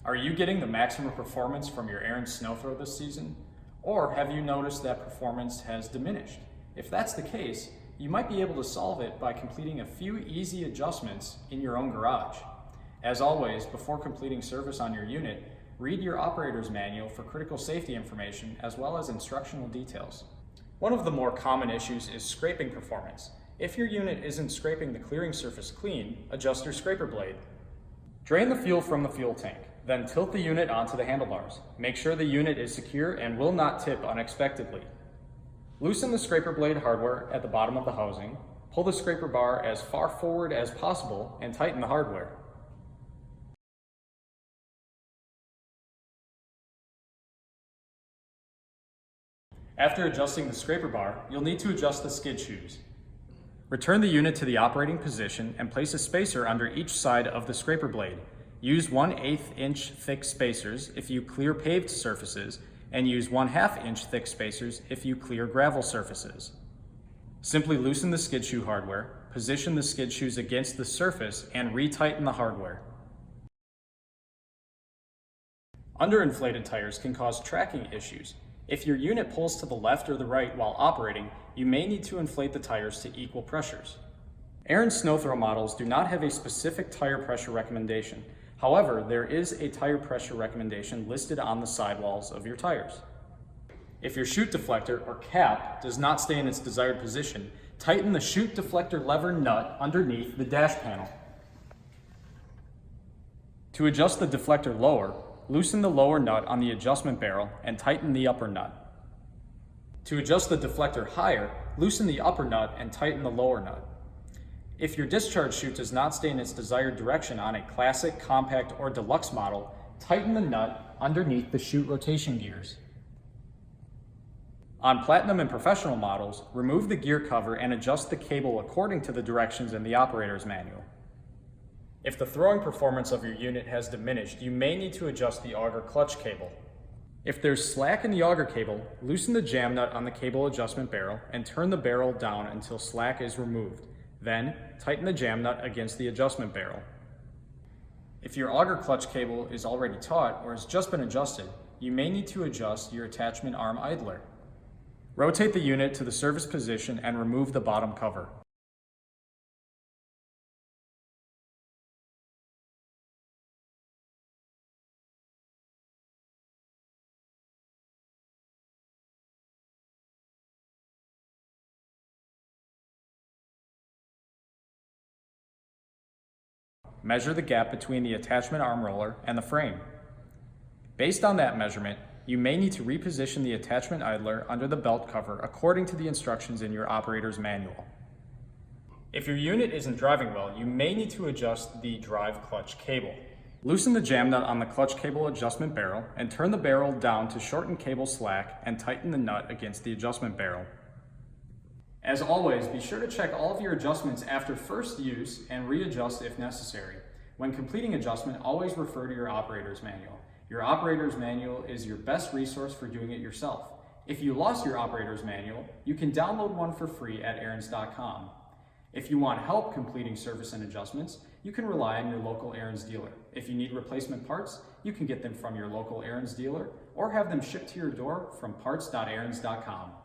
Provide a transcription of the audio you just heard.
Are you getting the maximum performance from your Ariens Sno-Thro this season? Or have you noticed that performance has diminished? If that's the case, you might be able to solve it by completing a few easy adjustments in your own garage. As always, before completing service on your unit, read your operator's manual for critical safety information as well as instructional details. One of the more common issues is scraping performance. If your unit isn't scraping the clearing surface clean, adjust your scraper blade. Drain the fuel from the fuel tank, then tilt the unit onto the handlebars. Make sure the unit is secure and will not tip unexpectedly. Loosen the scraper blade hardware at the bottom of the housing, pull the scraper bar as far forward as possible, and tighten the hardware. After adjusting the scraper bar, you'll need to adjust the skid shoes. Return the unit to the operating position and place a spacer under each side of the scraper blade. Use 1/8 inch thick spacers if you clear paved surfaces, and use 1/2 inch thick spacers if you clear gravel surfaces. Simply loosen the skid shoe hardware, position the skid shoes against the surface, and retighten the hardware. Underinflated tires can cause tracking issues. If your unit pulls to the left or the right while operating, you may need to inflate the tires to equal pressures. Ariens Sno-Thro models do not have a specific tire pressure recommendation. However, there is a tire pressure recommendation listed on the sidewalls of your tires. If your chute deflector or cap does not stay in its desired position, tighten the chute deflector lever nut underneath the dash panel. To adjust the deflector lower, loosen the lower nut on the adjustment barrel and tighten the upper nut. To adjust the deflector higher, loosen the upper nut and tighten the lower nut. If your discharge chute does not stay in its desired direction on a classic, compact, or deluxe model, tighten the nut underneath the chute rotation gears. On platinum and professional models, remove the gear cover and adjust the cable according to the directions in the operator's manual. If the throwing performance of your unit has diminished, you may need to adjust the auger clutch cable. If there's slack in the auger cable, loosen the jam nut on the cable adjustment barrel and turn the barrel down until slack is removed. Then, tighten the jam nut against the adjustment barrel. If your auger clutch cable is already taut or has just been adjusted, you may need to adjust your attachment arm idler. Rotate the unit to the service position and remove the bottom cover. Measure the gap between the attachment arm roller and the frame. Based on that measurement, you may need to reposition the attachment idler under the belt cover according to the instructions in your operator's manual. If your unit isn't driving well, you may need to adjust the drive clutch cable. Loosen the jam nut on the clutch cable adjustment barrel and turn the barrel down to shorten cable slack and tighten the nut against the adjustment barrel. As always, be sure to check all of your adjustments after first use and readjust if necessary. When completing adjustment, always refer to your operator's manual. Your operator's manual is your best resource for doing it yourself. If you lost your operator's manual, you can download one for free at ariens.com. If you want help completing service and adjustments, you can rely on your local Ariens dealer. If you need replacement parts, you can get them from your local Ariens dealer or have them shipped to your door from parts.ariens.com.